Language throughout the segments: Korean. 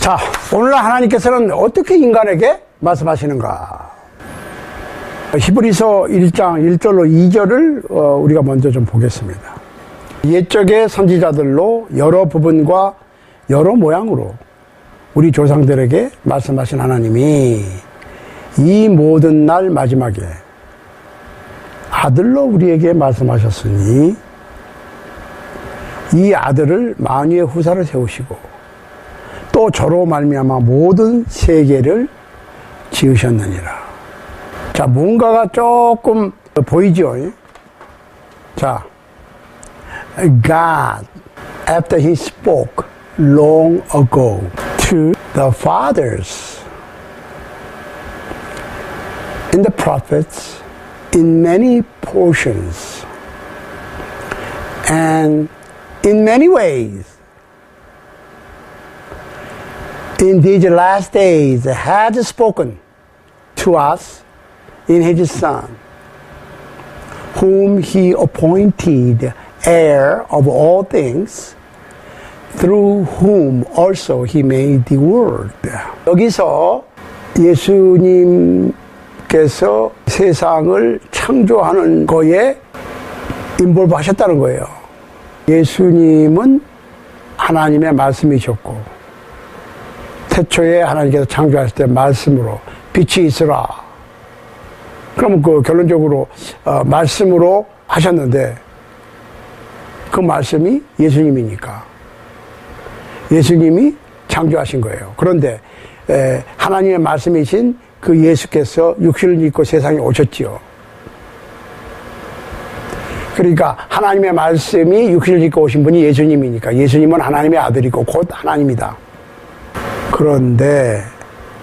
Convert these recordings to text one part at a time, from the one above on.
자, 오늘 하나님께서는 어떻게 인간에게 말씀하시는가? 히브리서 1장 1절로 2절을 우리가 먼저 좀 보겠습니다. 옛적의 선지자들로 여러 부분과 여러 모양으로 우리 조상들에게 말씀하신 하나님이 이 모든 날 마지막에 아들로 우리에게 말씀하셨으니 이 아들을 만유의 후사를 세우시고 또 저로 말미암아 모든 세계를 지으셨느니라. 자, 뭔가가 조금 보이죠? 자, God, after He spoke long ago to the fathers in the prophets in many portions and in many ways, in these last days had spoken to us in His Son, whom He appointed heir of all things, through whom also He made the world. 여기서 예수님께서 세상을 창조하는 거에 인볼브 하셨다는 거예요. 예수님은 하나님의 말씀이셨고 태초에 하나님께서 창조하실 때 말씀으로 빛이 있으라. 그러면 그 결론적으로 말씀으로 하셨는데 그 말씀이 예수님이니까 예수님이 창조하신 거예요. 그런데 하나님의 말씀이신 그 예수께서 육신을 입고 세상에 오셨지요. 그러니까 하나님의 말씀이 육신을 입고 오신 분이 예수님이니까 예수님은 하나님의 아들이고 곧 하나님이다.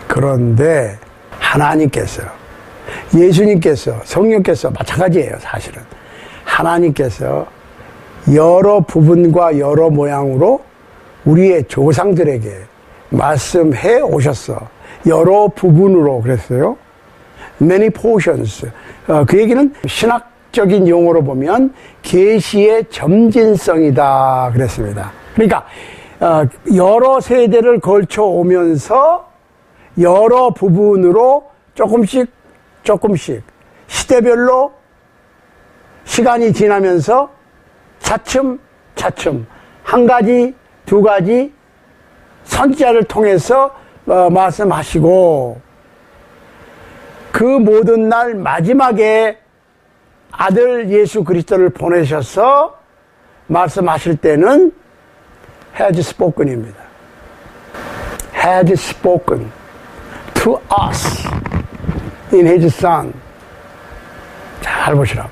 그런데 하나님께서 예수님께서 성령께서 마찬가지예요. 사실은 하나님께서 여러 부분과 여러 모양으로 우리의 조상들에게 말씀해 오셨어. 여러 부분으로 그랬어요. Many portions. 그 얘기는 신학적인 용어로 보면 계시의 점진성이다 그랬습니다. 그러니까 여러 세대를 걸쳐 오면서 여러 부분으로 조금씩 시대별로 시간이 지나면서 차츰 한 가지 두 가지 선지자를 통해서 말씀하시고 그 모든 날 마지막에 아들 예수 그리스도를 보내셔서 말씀하실 때는 had spoken입니다. had spoken to us in His Son. 잘 보시라고.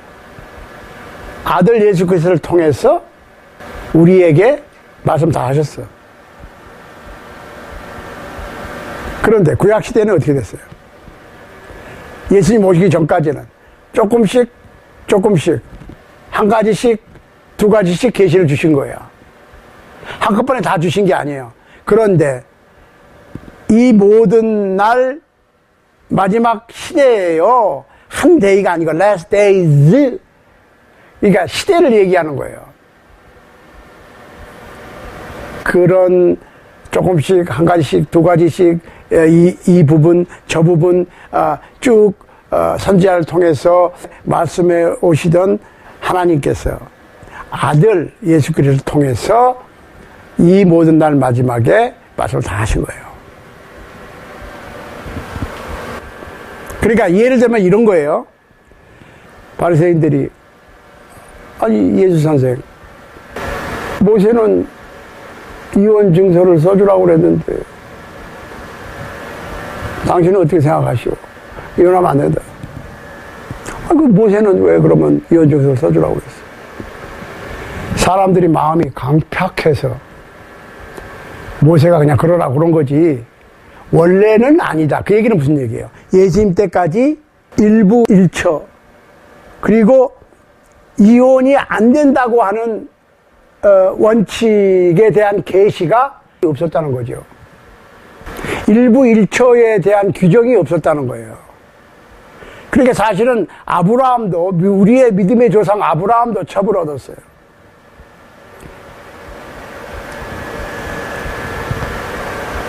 아들 예수 그리스도를 통해서 우리에게 말씀 다 하셨어. 그런데 구약시대는 어떻게 됐어요? 예수님 오시기 전까지는 조금씩 한 가지씩 두 가지씩 계시를 주신 거예요. 한꺼번에 다 주신 게 아니에요. 그런데 이 모든 날 마지막 시대예요. 한 데이가 아니고 last days. 그러니까 시대를 얘기하는 거예요. 그런 조금씩 한 가지씩 두 가지씩 이 부분 저 부분 쭉 선지자를 통해서 말씀해 오시던 하나님께서 아들 예수 그리스도를 통해서 이 모든 날 마지막에 말씀을 다 하신 거예요. 그러니까 예를 들면 이런 거예요. 바리새인들이 아니 예수 선생 모세는 이혼 증서를 써주라고 그랬는데 당신은 어떻게 생각하시오? 이혼하면 안 된다. 그 모세는 왜 그러면 이혼 증서를 써주라고 그랬어? 사람들이 마음이 강팍해서 모세가 그냥 그러라고 그런 거지 원래는 아니다. 그 얘기는 무슨 얘기예요? 예수님 때까지 일부 일처 그리고 이혼이 안 된다고 하는 원칙에 대한 계시가 없었다는 거죠. 일부 일처에 대한 규정이 없었다는 거예요. 그러니까 사실은 아브라함도 우리의 믿음의 조상 아브라함도 첩을 얻었어요.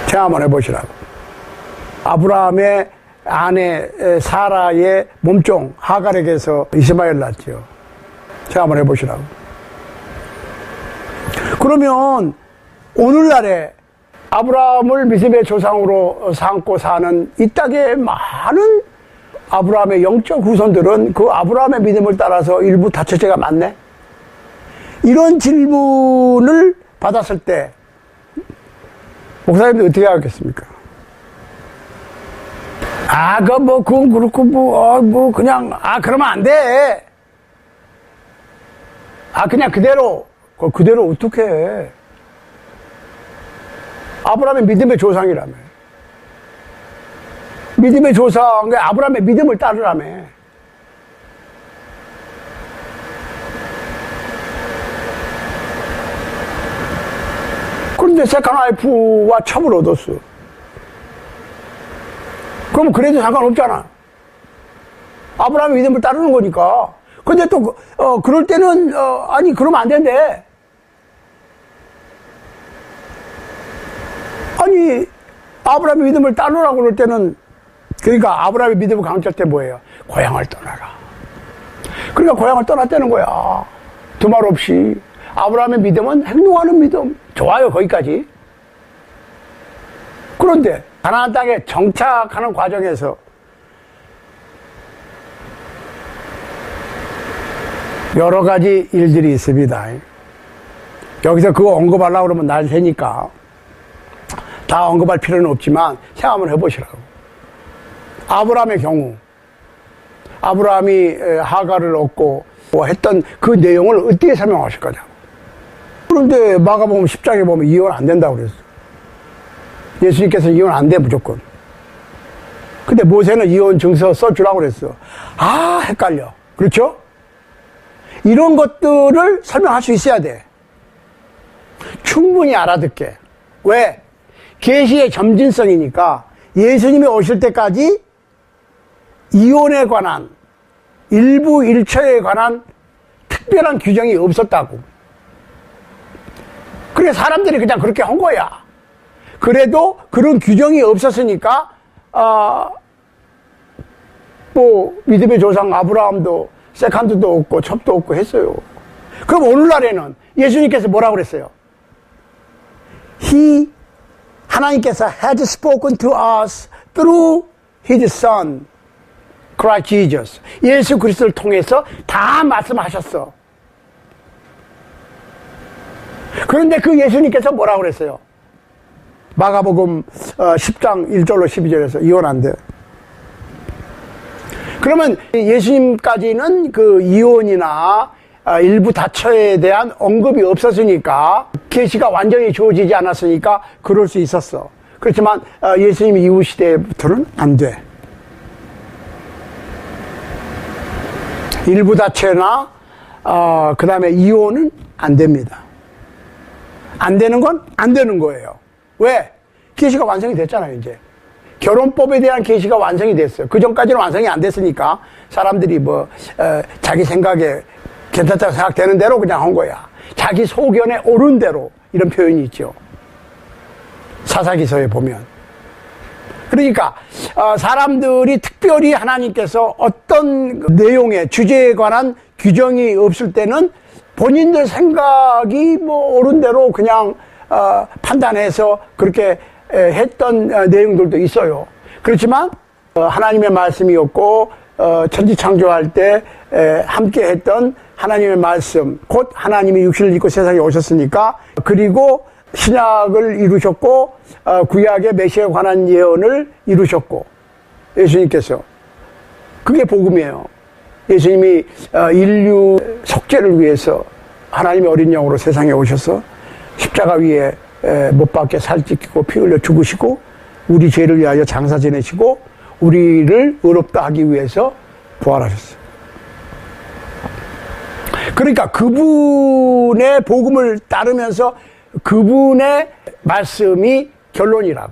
생각 한번 해보시라고. 아브라함의 아내 사라의 몸종 하갈에게서 이스마엘 낳았죠. 생각 한번 해보시라고. 그러면 오늘날에 아브라함을 믿음의 조상으로 삼고 사는 이 땅의 많은 아브라함의 영적 후손들은 그 아브라함의 믿음을 따라서 일부 다처제가 맞네? 이런 질문을 받았을 때 목사님들 어떻게 하겠습니까? 그건 그렇고, 그러면 안 돼. 그냥 그대로 어떻게 해? 아브라함의 믿음의 조상이라며. 믿음의 조상, 아브라함의 믿음을 따르라며. 그런데 세컨 와이프와 첩을 얻었어. 그럼 그래도 상관없잖아. 아브라함의 믿음을 따르는 거니까. 근데 또, 그럴 때는, 그러면 안 된대. 아브라함의 믿음을 따르라고 그럴 때는, 그러니까 아브라함의 믿음을 강조할 때 뭐예요? 고향을 떠나라. 그러니까 고향을 떠났다는 거야. 두말 없이. 아브라함의 믿음은 행동하는 믿음. 좋아요, 거기까지. 그런데, 가나안 땅에 정착하는 과정에서 여러 가지 일들이 있습니다. 여기서 그거 언급하려고 그러면 날 새니까 다 언급할 필요는 없지만 생각 한번 해보시라고. 아브라함의 경우, 아브라함이 하갈을 얻고 했던 그 내용을 어떻게 설명하실 거냐. 그런데 마가복음 10장에 보면 이혼 안 된다고 그랬어. 예수님께서 이혼 안 돼, 무조건. 근데 모세는 이혼 증서 써주라고 그랬어. 헷갈려. 그렇죠? 이런 것들을 설명할 수 있어야 돼. 충분히 알아듣게. 왜? 계시의 점진성이니까 예수님이 오실 때까지 이혼에 관한, 일부 일처에 관한 특별한 규정이 없었다고. 그래, 사람들이 그냥 그렇게 한 거야. 그래도 그런 규정이 없었으니까, 믿음의 조상 아브라함도 세컨드도 없고 첩도 없고 했어요. 그럼 오늘날에는 예수님께서 뭐라고 그랬어요? 하나님께서 had spoken to us through His Son, Christ Jesus. 예수 그리스도를 통해서 다 말씀하셨어. 그런데 그 예수님께서 뭐라고 그랬어요? 마가복음 10장 1절로 12절에서 이혼 안 돼. 그러면 예수님까지는 그 이혼이나 일부 다처에 대한 언급이 없었으니까, 계시가 완전히 주어지지 않았으니까 그럴 수 있었어. 그렇지만 예수님 이후 시대부터는 안 돼. 일부 다처나 그 다음에 이혼은 안 됩니다. 안 되는 건 안 되는 거예요. 왜? 계시가 완성이 됐잖아요, 이제. 결혼법에 대한 계시가 완성이 됐어요. 그 전까지는 완성이 안 됐으니까 사람들이 자기 생각에 괜찮다고 생각되는 대로 그냥 한 거야. 자기 소견에 옳은 대로, 이런 표현이 있죠. 사사기서에 보면. 그러니까 사람들이 특별히 하나님께서 어떤 내용의 주제에 관한 규정이 없을 때는 본인들 생각이 옳은 대로 그냥 판단해서 그렇게 했던 내용들도 있어요. 그렇지만 하나님의 말씀이었고 천지 창조할 때 함께 했던 하나님의 말씀, 곧 하나님이 육신을 입고 세상에 오셨으니까, 그리고 신약을 이루셨고 구약의 메시아에 관한 예언을 이루셨고, 예수님께서. 그게 복음이에요. 예수님이 인류 속죄를 위해서 하나님의 어린 영으로 세상에 오셔서 십자가 위에 못 박혀 살찌고 피 흘려 죽으시고 우리 죄를 위하여 장사 지내시고 우리를 의롭다 하기 위해서 부활하셨어요. 그러니까 그분의 복음을 따르면서 그분의 말씀이 결론이라고.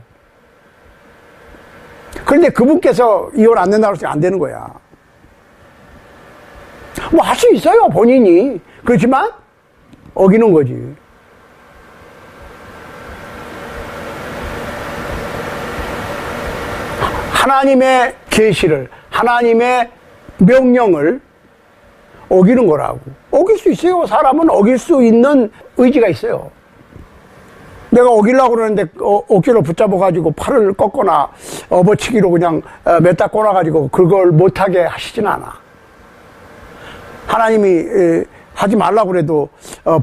그런데 그분께서 이혼 안 된다고 해서 안 되는 거야. 할 수 있어요, 본인이. 그렇지만 어기는 거지. 하나님의 계시를, 하나님의 명령을 어기는 거라고. 어길 수 있어요. 사람은 어길 수 있는 의지가 있어요. 내가 어기려고 그러는데 어깨를 붙잡아가지고 팔을 꺾거나 업어치기로 그냥 몇 다 꼬나가지고 그걸 못하게 하시진 않아. 하나님이 하지 말라고 그래도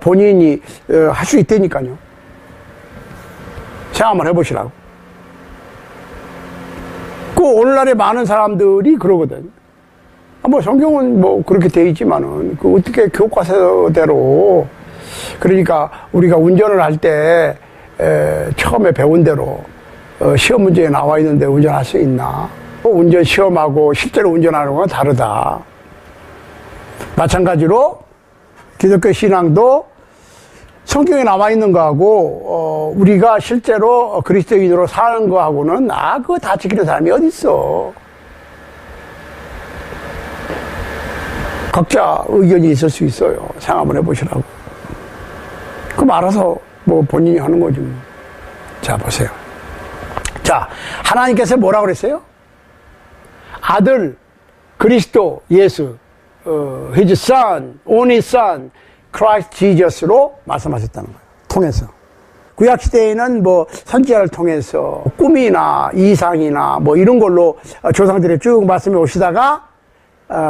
본인이 할 수 있다니까요. 생각 한번 해보시라고. 그 오늘날에 많은 사람들이 그러거든. 뭐 성경은 뭐 그렇게 돼 있지만은 그 어떻게 교과서대로, 그러니까 우리가 운전을 할 때 처음에 배운 대로 시험 문제에 나와 있는데 운전할 수 있나? 운전 시험하고 실제로 운전하는 건 다르다. 마찬가지로 기독교 신앙도 성경에 나와 있는 거하고 우리가 실제로 그리스도인으로 사는 거하고는 그거 다 지키는 사람이 어디 있어? 각자 의견이 있을 수 있어요. 생각 한번 해보시라고. 그럼 알아서 뭐 본인이 하는 거지 뭐. 자, 보세요. 자, 하나님께서 뭐라고 그랬어요? 아들 그리스도 예수, His Son, only Son, Christ Jesus로 말씀하셨다는 거예요. 통해서. 구약시대에는 뭐 선지자를 통해서 꿈이나 이상이나 뭐 이런 걸로 조상들이 쭉 말씀해 오시다가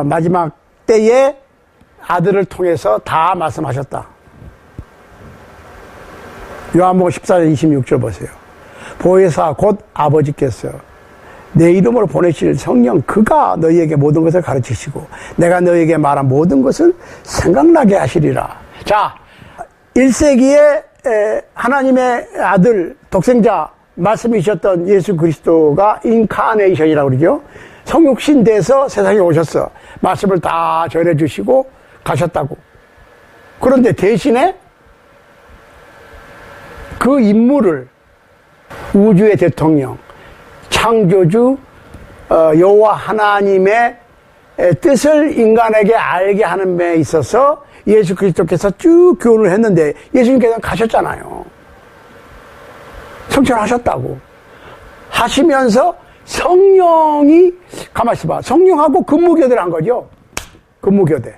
마지막 때에 아들을 통해서 다 말씀하셨다. 요한복음 14장 26절 보세요. 보혜사 곧 아버지께서 내 이름으로 보내실 성령 그가 너희에게 모든 것을 가르치시고 내가 너희에게 말한 모든 것을 생각나게 하시리라. 자, 1세기에 하나님의 아들 독생자 말씀이셨던 예수 그리스도가 인카네이션이라고 그러죠. 성육신 돼서 세상에 오셨어. 말씀을 다 전해주시고 가셨다고. 그런데 대신에 그 인물을 우주의 대통령, 창조주 여호와 하나님의 뜻을 인간에게 알게 하는 데 있어서 예수 그리스도께서 쭉 교훈을 했는데 예수님께서는 가셨잖아요. 성천하셨다고. 하시면서 성령이, 가만히 있어봐. 성령하고 근무교대를 한 거죠. 근무교대.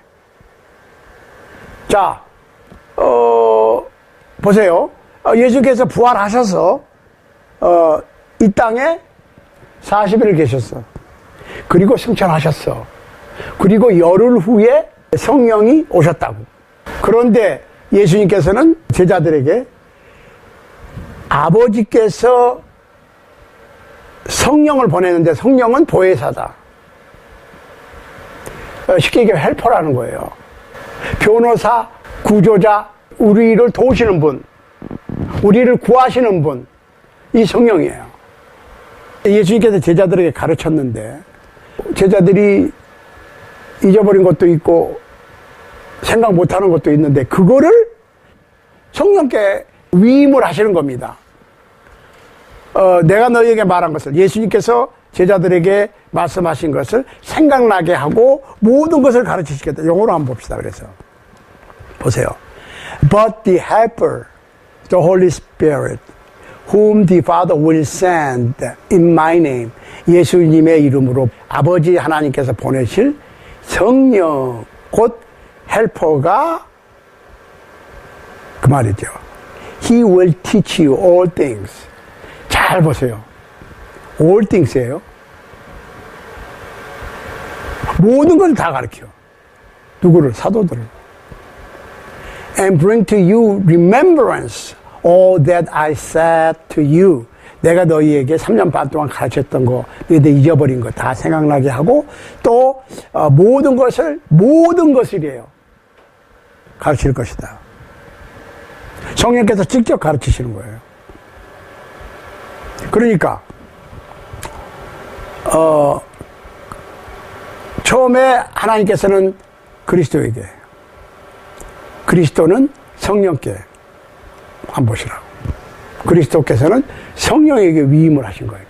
자, 보세요. 예수께서 부활하셔서 이 땅에 40일을 계셨어. 그리고 승천하셨어. 그리고 열흘 후에 성령이 오셨다고. 그런데 예수님께서는 제자들에게 아버지께서 성령을 보내는데 성령은 보혜사다. 쉽게 얘기하면 헬퍼라는 거예요. 변호사, 구조자, 우리를 도우시는 분, 우리를 구하시는 분, 이 성령이에요. 예수님께서 제자들에게 가르쳤는데 제자들이 잊어버린 것도 있고 생각 못하는 것도 있는데 그거를 성령께 위임을 하시는 겁니다. 내가 너희에게 말한 것을, 예수님께서 제자들에게 말씀하신 것을 생각나게 하고 모든 것을 가르치시겠다. 영어로 한번 봅시다. 그래서 보세요. But the helper, the Holy Spirit, whom the Father will send in my name. 예수님의 이름으로 아버지 하나님께서 보내실 성령, 곧 헬퍼가 그 말이죠. He will teach you all things. 잘 보세요. all things예요. 모든 걸 다 가르쳐. 누구를? 사도들을. And bring to you remembrance all that I said to you. 내가 너희에게 3년 반 동안 가르쳤던 거, 너희들 잊어버린 거 다 생각나게 하고, 또 모든 것을이에요. 가르칠 것이다. 성령께서 직접 가르치시는 거예요. 그러니까 처음에 하나님께서는 그리스도에게, 그리스도는 성령께, 한번 보시라고. 그리스도께서는 성령에게 위임을 하신 거예요.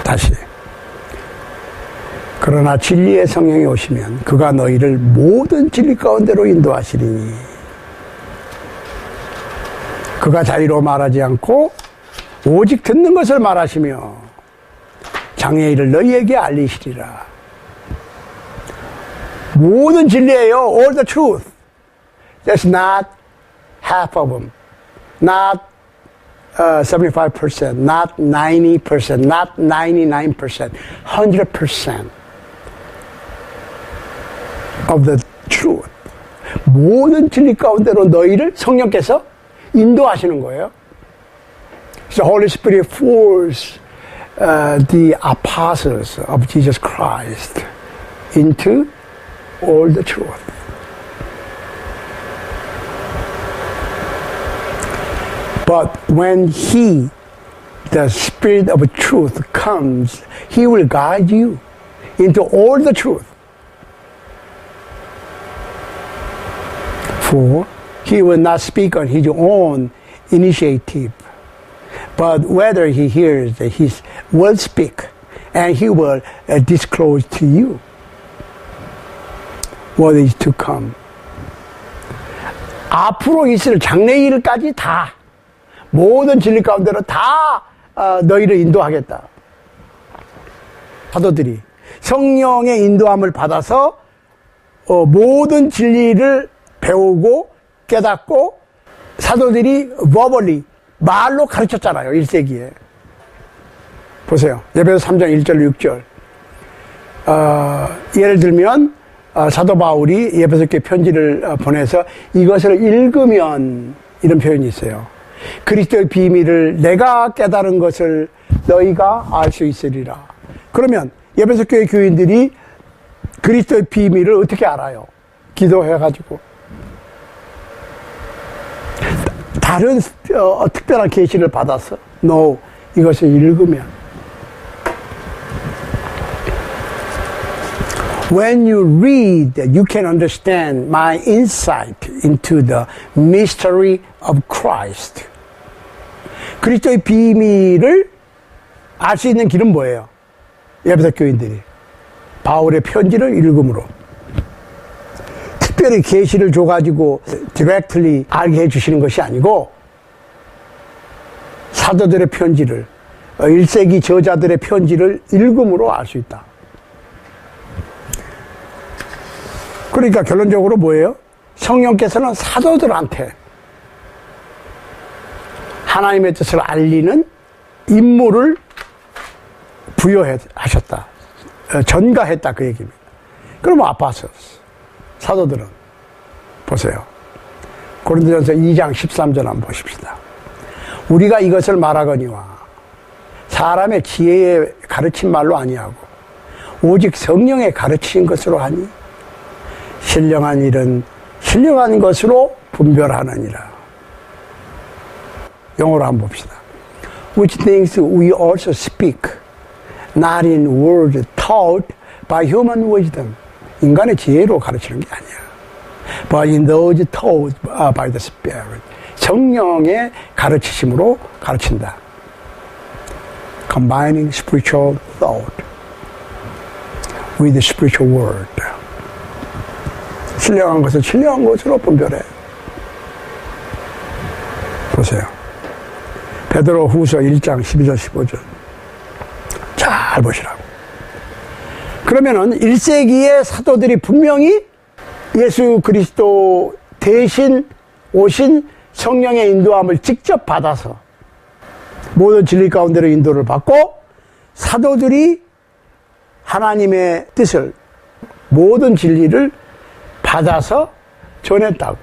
다시. 그러나 진리의 성령이 오시면 그가 너희를 모든 진리 가운데로 인도하시리니. 그가 자의로 말하지 않고 오직 듣는 것을 말하시며 장래일을 너희에게 알리시리라. 모든 진리예요. All the truth. There's not half of them. Not 75%, not 90%, not 99%, 100% of the truth. 모든 진리 가운데로 너희를 성령께서 인도하시는 거예요. So Holy Spirit forced the apostles of Jesus Christ into all the truth. But when He, the Spirit of truth, comes, He will guide you into all the truth. For He will not speak on His own initiative, but whether He hears, He will speak, and He will disclose to you what is to come. 앞으로 있을 장래일까지 다 모든 진리 가운데로 다 너희를 인도하겠다. 사도들이 성령의 인도함을 받아서 모든 진리를 배우고 깨닫고 사도들이 verbally 말로 가르쳤잖아요. 1세기에. 보세요. 에베소 3장 1절 6절. 예를 들면 사도 바울이 에베소 교회 편지를 보내서 이것을 읽으면 이런 표현이 있어요. 그리스도의 비밀을 내가 깨달은 것을 너희가 알 수 있으리라. 그러면 에베소 교회 교인들이 그리스도의 비밀을 어떻게 알아요? 기도해가지고. 다른 특별한 계시를 받아서 No, 이것을 읽으면. When you read, you can understand my insight into the mystery of Christ. 그리스도의 비밀을 알 수 있는 길은 뭐예요? 에베소 교인들이 바울의 편지를 읽음으로 특별히 계시를 줘가지고 directly 알게 해주시는 것이 아니고 사도들의 편지를 1세기 저자들의 편지를 읽음으로 알 수 있다. 그러니까 결론적으로 뭐예요? 성령께서는 사도들한테 하나님의 뜻을 알리는 임무를 부여하셨다. 전가했다 그 얘기입니다. 그러면 아파서스 사도들은 보세요. 고린도전서 2장 13절 한번 보십시다. 우리가 이것을 말하거니와 사람의 지혜에 가르친 말로 아니하고 오직 성령의 가르친 것으로 하니 신령한 일은 신령한 것으로 분별하느니라. 영어로 한번 봅시다. Which things we also speak, not in words taught by human wisdom. 인간의 지혜로 가르치는 게 아니야. But in those taught by the Spirit. 성령의 가르치심으로 가르친다. Combining spiritual thought with the spiritual word. 신령한 것을 신령한 것으로 분별해. 보세요. 베드로 후서 1장 12절 15절. 잘 보시라고. 그러면은 1세기의 사도들이 분명히 예수 그리스도 대신 오신 성령의 인도함을 직접 받아서 모든 진리 가운데로 인도를 받고 사도들이 하나님의 뜻을 모든 진리를 받아서 전했다고.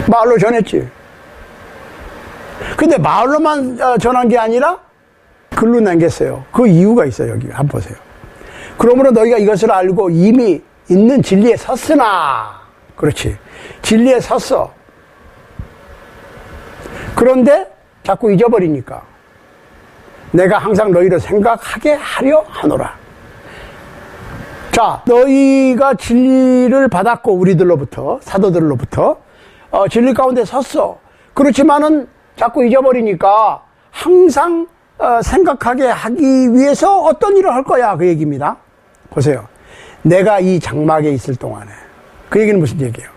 말로 전했지. 근데 말로만 전한 게 아니라 글로 남겼어요. 그 이유가 있어요. 여기 한번 보세요. 그러므로 너희가 이것을 알고 이미 있는 진리에 섰으나, 그렇지, 진리에 섰어. 그런데 자꾸 잊어버리니까 내가 항상 너희를 생각하게 하려 하노라. 자, 너희가 진리를 받았고 우리들로부터, 사도들로부터 진리 가운데 섰어. 그렇지만은 자꾸 잊어버리니까 항상 생각하게 하기 위해서 어떤 일을 할 거야, 그 얘기입니다. 보세요. 내가 이 장막에 있을 동안에. 그 얘기는 무슨 얘기예요?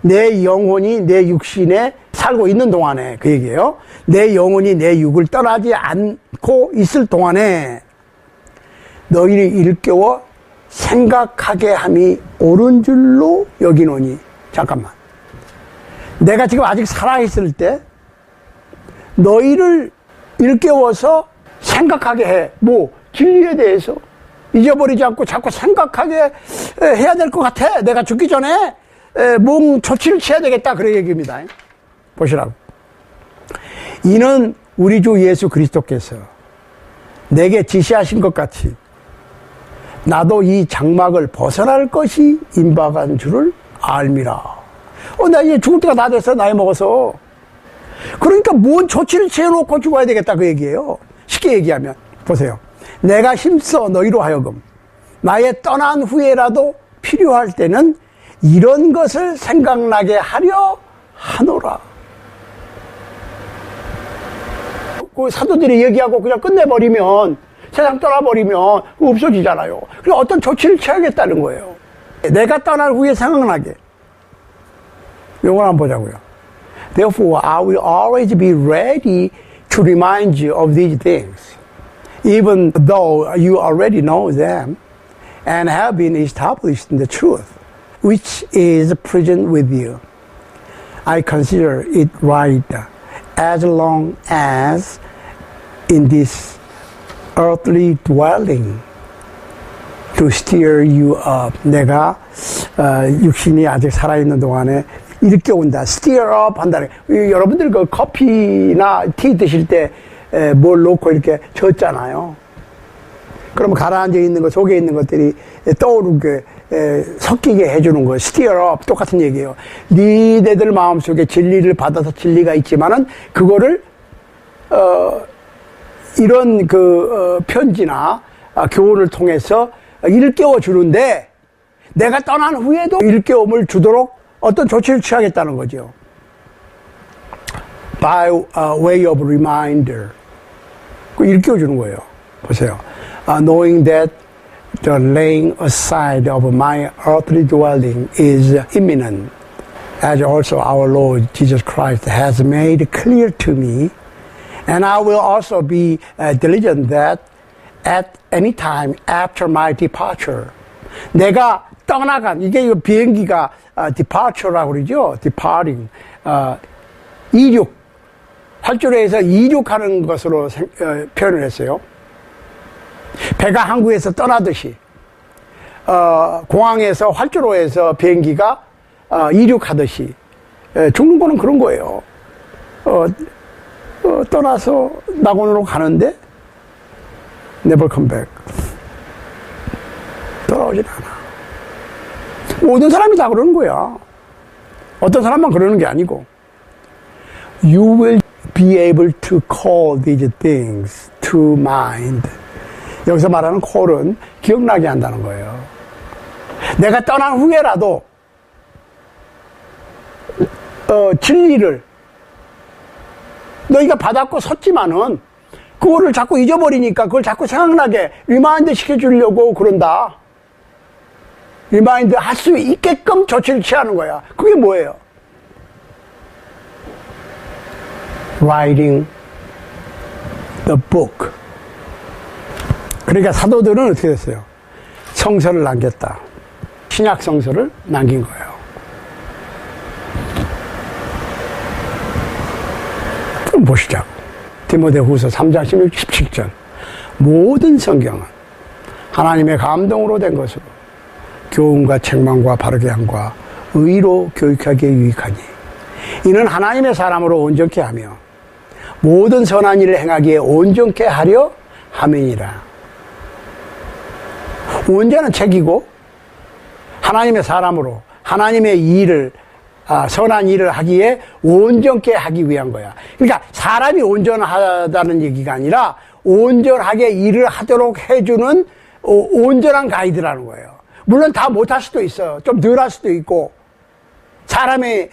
내 영혼이 내 육신에 살고 있는 동안에 그 얘기예요. 내 영혼이 내 육을 떠나지 않고 있을 동안에 너희를 일깨워 생각하게 함이 옳은 줄로 여기노니. 잠깐만. 내가 지금 아직 살아있을 때 너희를 일깨워서 생각하게 해. 뭐 진리에 대해서 잊어버리지 않고 자꾸 생각하게 해야 될 것 같아. 내가 죽기 전에 뭔 조치를 취해야 되겠다. 그런 얘기입니다. 보시라고. 이는 우리 주 예수 그리스도께서 내게 지시하신 것 같이 나도 이 장막을 벗어날 것이 임박한 줄을 알미라. 나 이제 죽을 때가 다 돼서 나이 먹어서. 그러니까 뭔 조치를 취해놓고 죽어야 되겠다 그 얘기예요. 쉽게 얘기하면 보세요. 내가 힘써 너희로 하여금 나의 떠난 후에라도 필요할 때는 이런 것을 생각나게 하려 하노라. 그 사도들이 얘기하고 그냥 끝내버리면, 세상 떠나버리면 없어지잖아요. 그래서 어떤 조치를 취하겠다는 거예요. 내가 떠날 후에 생각나게. 이걸 한번 보자고요. Therefore, I will always be ready to remind you of these things, even though you already know them and have been established in the truth, which is present with you. I consider it right, as long as in this earthly dwelling, to stir you up. 내가 육신이 아직 살아있는 동안에 일깨운다. stir up 한다. 여러분들 그 커피나 티 드실 때 뭘 넣고 이렇게 젓잖아요. 그러면 가라앉아 있는 것, 속에 있는 것들이 떠오르게 섞이게 해주는 거예요. stir up. 똑같은 얘기예요. 니네들 마음속에 진리를 받아서 진리가 있지만은 그거를 이런 편지나 교훈을 통해서 일깨워 주는데, 내가 떠난 후에도 일깨움을 주도록 어떤 조치를 취하겠다는 거죠. By way of reminder. 일깨워 주는 거예요. 보세요. Knowing that the laying aside of my earthly dwelling is imminent, as also our Lord Jesus Christ has made clear to me, and I will also be diligent that at any time after my departure. 내가 떠나간, 이게 비행기가 departure라고 그러죠. departing. 이륙. 활주로에서 이륙하는 것으로 표현을 했어요. 배가 항구에서 떠나듯이, 공항에서 활주로에서 비행기가 이륙하듯이, 죽는 거는 그런 거예요. 떠나서 낙원으로 가는데 never come back. 돌아오진 않아. 모든 사람이 다 그러는 거야. 어떤 사람만 그러는 게 아니고. You will be able to call these things to mind. 여기서 말하는 call은 기억나게 한다는 거예요. 내가 떠난 후에라도 진리를 너희가 받았고 섰지만은 그거를 자꾸 잊어버리니까 그걸 자꾸 생각나게 리마인드 시켜주려고 그런다. 리마인드 할 수 있게끔 조치를 취하는 거야. 그게 뭐예요? Writing the book. 그러니까 사도들은 어떻게 됐어요? 성서를 남겼다. 신약 성서를 남긴 거예요. 그럼 보시자고. 디모데후서 3장 16, 17절. 모든 성경은 하나님의 감동으로 된 것으로 교훈과 책망과 바르게 함과 의로 교육하기에 유익하니 이는 하나님의 사람으로 온전케 하며 모든 선한 일을 행하기에 온전케 하려 함이니라. 온전한 책이고 하나님의 사람으로 하나님의 일을, 선한 일을 하기에 온전케 하기 위한 거야. 그러니까 사람이 온전하다는 얘기가 아니라 온전하게 일을 하도록 해주는 온전한 가이드라는 거예요. 물론 다 못할 수도 있어요. 좀 덜 할 수도 있고 사람에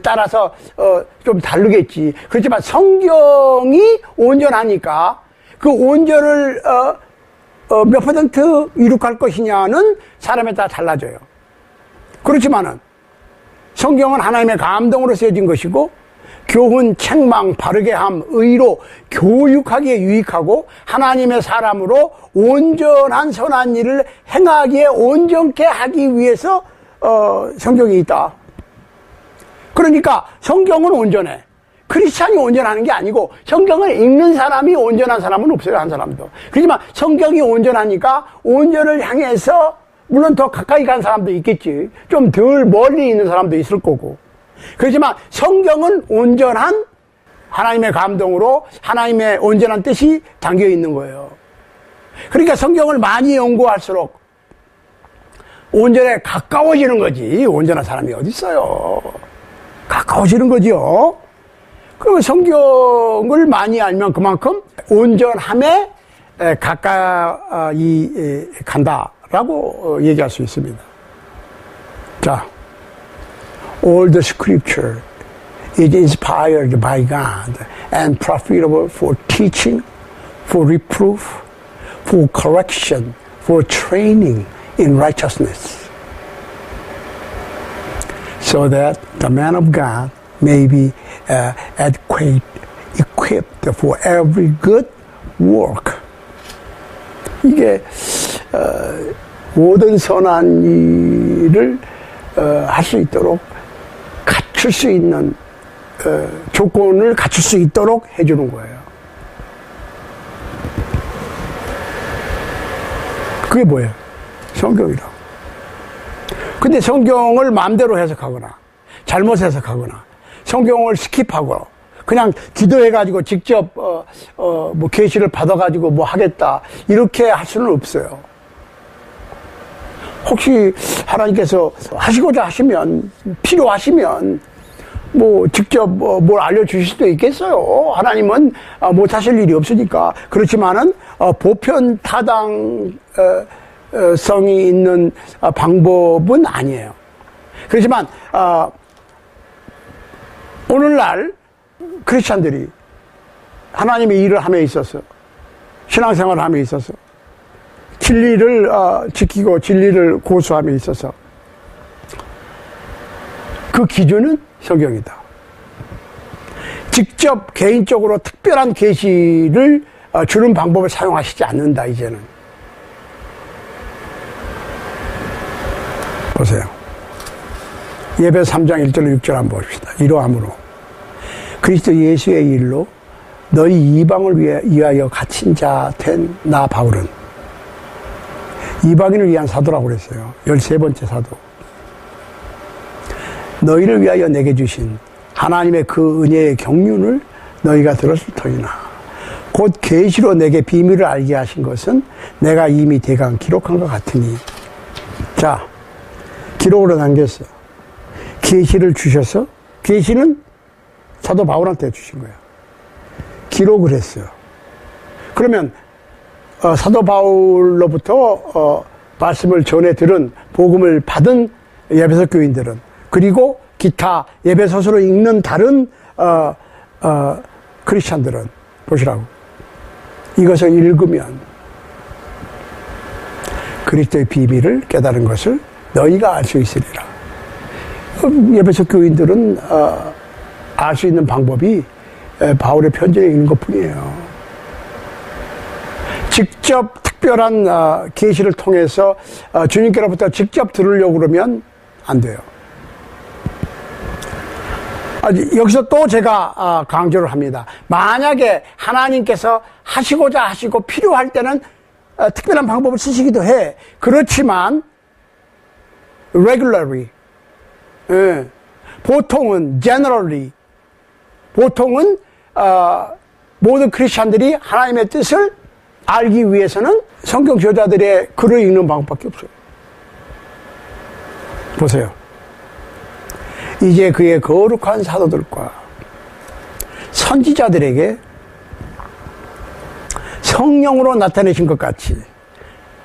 따라서 좀 다르겠지. 그렇지만 성경이 온전하니까 그 온전을 몇 퍼센트 이룩할 것이냐는 사람에 따라 달라져요. 그렇지만은 성경은 하나님의 감동으로 쓰여진 것이고 교훈, 책망, 바르게 함, 의로 교육하기에 유익하고 하나님의 사람으로 온전한 선한 일을 행하기에 온전케 하기 위해서 성경이 있다. 그러니까 성경은 온전해. 크리스찬이 온전하는 게 아니고 성경을 읽는 사람이 온전한 사람은 없어요. 한 사람도. 그렇지만 성경이 온전하니까 온전을 향해서 물론 더 가까이 간 사람도 있겠지. 좀 덜 멀리 있는 사람도 있을 거고. 그렇지만 성경은 온전한 하나님의 감동으로 하나님의 온전한 뜻이 담겨 있는 거예요. 그러니까 성경을 많이 연구할수록 온전에 가까워지는 거지. 온전한 사람이 어디 있어요. 가까워지는 거죠. 그리고 성경을 많이 알면 그만큼 온전함에 가까이 간다라고 얘기할 수 있습니다. 자, all the scripture is inspired by God and profitable for teaching, for reproof, for correction, for training in righteousness, so that the man of God may be adequate, equipped for every good work. 이게 모든 선한 일을 할 수 있도록 갖출 수 있는 조건을 갖출 수 있도록 해주는 거예요. 그게 뭐예요? 성경이라고. 근데 성경을 마음대로 해석하거나 잘못 해석하거나 성경을 스킵하고 그냥 기도해가지고 직접 뭐 계시를 받아가지고 뭐 하겠다 이렇게 할 수는 없어요. 혹시 하나님께서 하시고자 하시면 필요하시면 뭐 직접 뭘 알려주실 수도 있겠어요. 하나님은 못하실 일이 없으니까. 그렇지만은 보편 타당성이 있는 방법은 아니에요. 그렇지만 오늘날 크리스찬들이 하나님의 일을 함에 있어서 신앙생활을 함에 있어서 진리를 지키고 진리를 고수함에 있어서 그 기준은 성경이다. 직접 개인적으로 특별한 계시를 주는 방법을 사용하시지 않는다. 이제는 보세요. 예배서 3장 1절 6절 한번 봅시다. 이러함으로 그리스도 예수의 일로 너희 이방을 위하여 갇힌 자 된 나 바울은 이방인을 위한 사도라고 그랬어요. 13번째 사도. 너희를 위하여 내게 주신 하나님의 그 은혜의 경륜을 너희가 들었을 터이나 곧 계시로 내게 비밀을 알게 하신 것은 내가 이미 대강 기록한 것 같으니. 자, 기록으로 남겼어. 계시를 주셔서, 계시는 사도 바울한테 주신 거야. 기록을 했어요. 그러면 사도 바울로부터 말씀을 전해 들은 복음을 받은 에베소 교인들은, 그리고 기타 에베소서로 읽는 다른 크리스찬들은 보시라고. 이것을 읽으면 그리스도의 비밀을 깨달은 것을 너희가 알 수 있으리라. 에베소 교인들은 알 수 있는 방법이 바울의 편지를 읽는 것뿐이에요. 직접 특별한 계시를 통해서 주님께로부터 직접 들으려고 그러면 안 돼요. 여기서 또 제가 강조를 합니다. 만약에 하나님께서 하시고자 하시고 필요할 때는 특별한 방법을 쓰시기도 해. 그렇지만 regularly, 보통은 generally, 보통은 모든 크리스찬들이 하나님의 뜻을 알기 위해서는 성경 저자들의 글을 읽는 방법밖에 없어요. 보세요. 이제 그의 거룩한 사도들과 선지자들에게 성령으로 나타내신 것 같이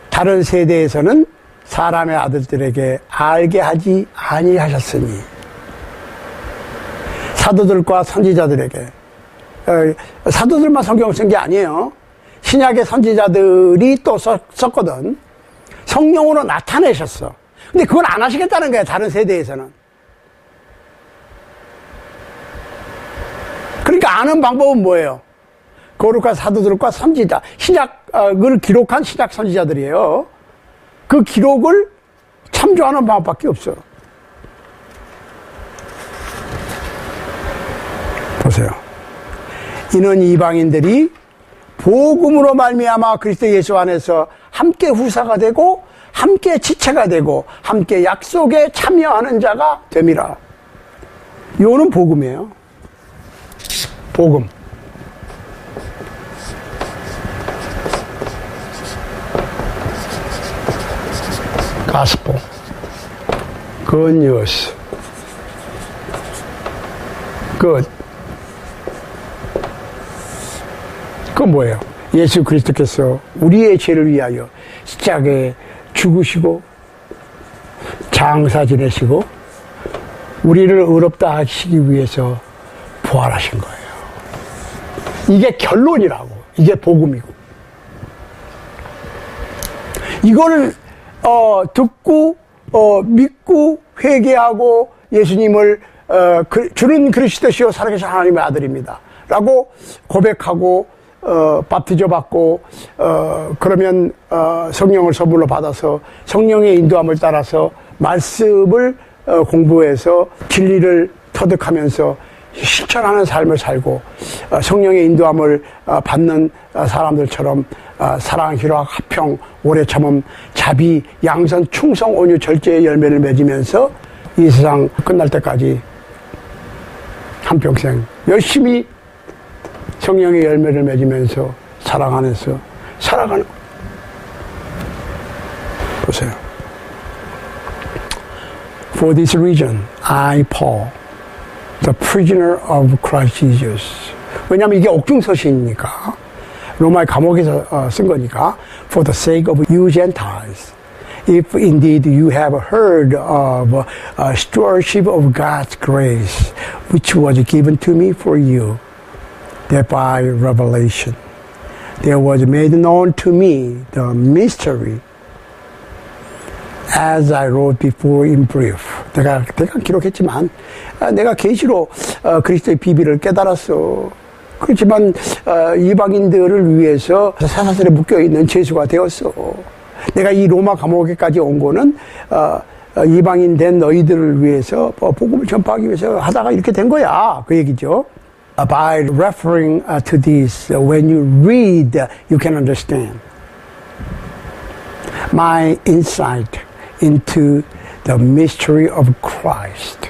다른 세대에서는 사람의 아들들에게 알게 하지 아니하셨으니. 사도들과 선지자들에게, 사도들만 성경을 쓴 게 아니에요. 신약의 선지자들이 또 썼거든. 성령으로 나타내셨어. 근데 그걸 안 하시겠다는 거야, 다른 세대에서는. 그러니까 아는 방법은 뭐예요? 거룩한 사도들과 선지자, 신약을 기록한 신약 선지자들이에요. 그 기록을 참조하는 방법밖에 없어요. 보세요. 이는 이방인들이 복음으로 말미암아 그리스도 예수 안에서 함께 후사가 되고 함께 지체가 되고 함께 약속에 참여하는 자가 됨이라. 이거는 복음이에요. 복음. 가스포. Good news. Good. 그건 뭐예요? 예수 그리스도께서 우리의 죄를 위하여 십자가에 죽으시고 장사 지내시고 우리를 의롭다 하시기 위해서 부활하신 거예요. 이게 결론이라고. 이게 복음이고. 이걸 듣고 믿고 회개하고 예수님을 주는 그리스도시요 살아계신 하나님의 아들입니다 라고 고백하고 밥티저 받고 그러면 성령을 선물로 받아서 성령의 인도함을 따라서 말씀을 공부해서 진리를 터득하면서 실천하는 삶을 살고 성령의 인도함을 받는 사람들처럼 사랑, 희락, 화평, 오래 참음, 자비, 양선, 충성, 온유, 절제의 열매를 맺으면서 이 세상 끝날 때까지 한평생 열심히 성령의 열매를 맺으면서 사랑 안에서 살아가는. 보세요. For this reason, I, Paul, the prisoner of Christ Jesus. 왜냐하면 이게 옥중서신이니까. 로마의 감옥에서 쓴 거니까. For the sake of you Gentiles. If indeed you have heard of stewardship of God's grace, which was given to me for you, that by revelation there was made known to me the mystery, as I wrote before in brief. 내가 기록했지만 내가 계시로 그리스도의 비밀을 깨달았어. 그렇지만 이방인들을 위해서 사사슬에 묶여있는 죄수가 되었어. 내가 이 로마 감옥에까지 온 거는 이방인 된 너희들을 위해서 복음을 전파하기 위해서 하다가 이렇게 된 거야. 그 얘기죠. By referring to this, when you read, you can understand my insight into the mystery of Christ.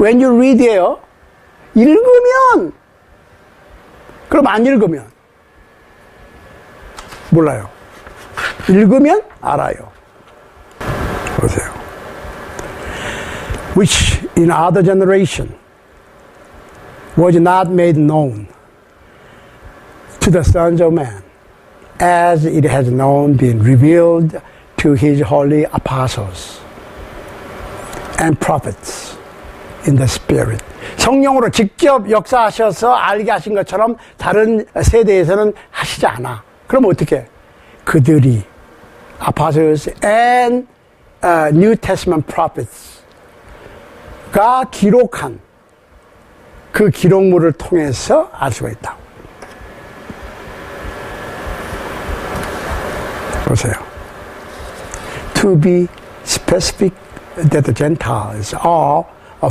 When you read예요. 읽으면, 그럼 안 읽으면 몰라요. 읽으면 알아요. 보세요. Which in other generation was not made known to the sons of man, as it has now been revealed to his holy apostles and prophets in the Spirit. 성령으로 직접 역사하셔서 알게 하신 것처럼 다른 세대에서는 하시지 않아. 그럼 어떻게? 그들이 apostles and New Testament prophets가 기록한 그 기록물을 통해서 알 수가 있다. 보세요. To be specific, that the Gentiles are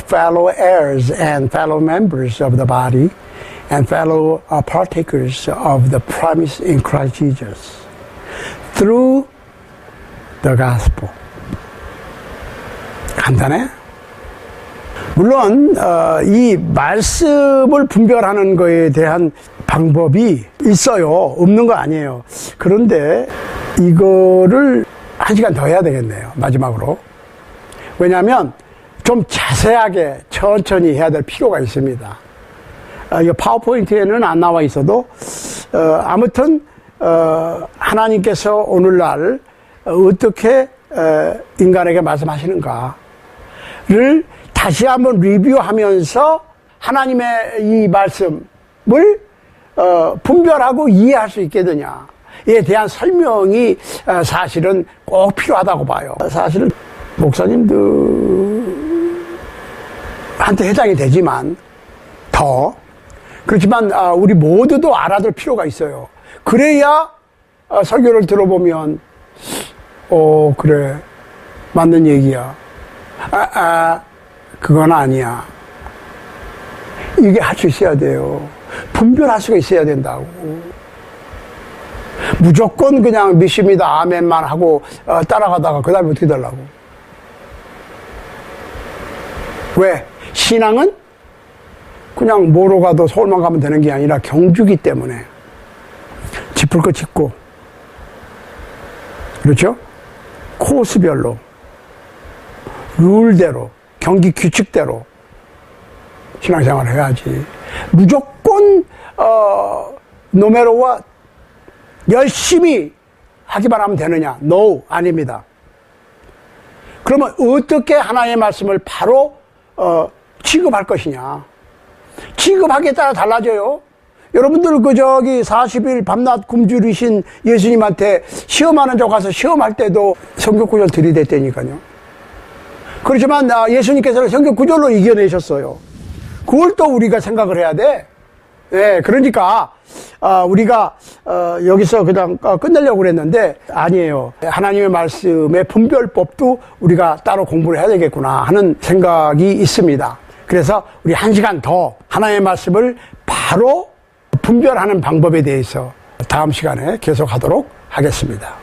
fellow heirs and fellow members of the body and fellow partakers of the promise in Christ Jesus through the gospel. 간단해? 물론 이 말씀을 분별하는 것에 대한 방법이 있어요. 없는 거 아니에요. 그런데 이거를 1시간 더 해야 되겠네요. 마지막으로. 왜냐하면 좀 자세하게 천천히 해야 될 필요가 있습니다. 이 파워포인트에는 안 나와 있어도 아무튼 하나님께서 오늘날 어떻게 인간에게 말씀하시는가를 다시 한번 리뷰하면서 하나님의 이 말씀을 분별하고 이해할 수 있게 되냐에 대한 설명이 사실은 꼭 필요하다고 봐요. 사실은 목사님들한테 해당이 되지만 더. 그렇지만 우리 모두도 알아둘 필요가 있어요. 그래야 설교를 들어보면 그래, 맞는 얘기야. 그건 아니야. 이게 할 수 있어야 돼요. 분별할 수가 있어야 된다고. 무조건 그냥 믿습니다, 아멘만 하고 따라가다가 그 다음에 어떻게 되려고. 왜? 신앙은 그냥 뭐로 가도 서울만 가면 되는 게 아니라 경주기 때문에 짚을 거 짚고, 그렇죠? 코스별로, 룰대로, 경기 규칙대로 신앙생활을 해야지. 무조건 노메로와 열심히 하기만 하면 되느냐? No, 아닙니다. 그러면 어떻게 하나님의 말씀을 바로 취급할 것이냐? 취급하기에 따라 달라져요. 여러분들 40일 밤낮 굶주리신 예수님한테 시험하는 적 가서 시험할 때도 성경 구절 들이댔다니까요. 그렇지만 예수님께서는 성경 구절로 이겨내셨어요. 그걸 또 우리가 생각을 해야 돼. 네, 그러니까 우리가 여기서 그냥 끝내려고 그랬는데 아니에요. 하나님의 말씀의 분별법도 우리가 따로 공부를 해야 되겠구나 하는 생각이 있습니다. 그래서 우리 1시간 더 하나님의 말씀을 바로 분별하는 방법에 대해서 다음 시간에 계속하도록 하겠습니다.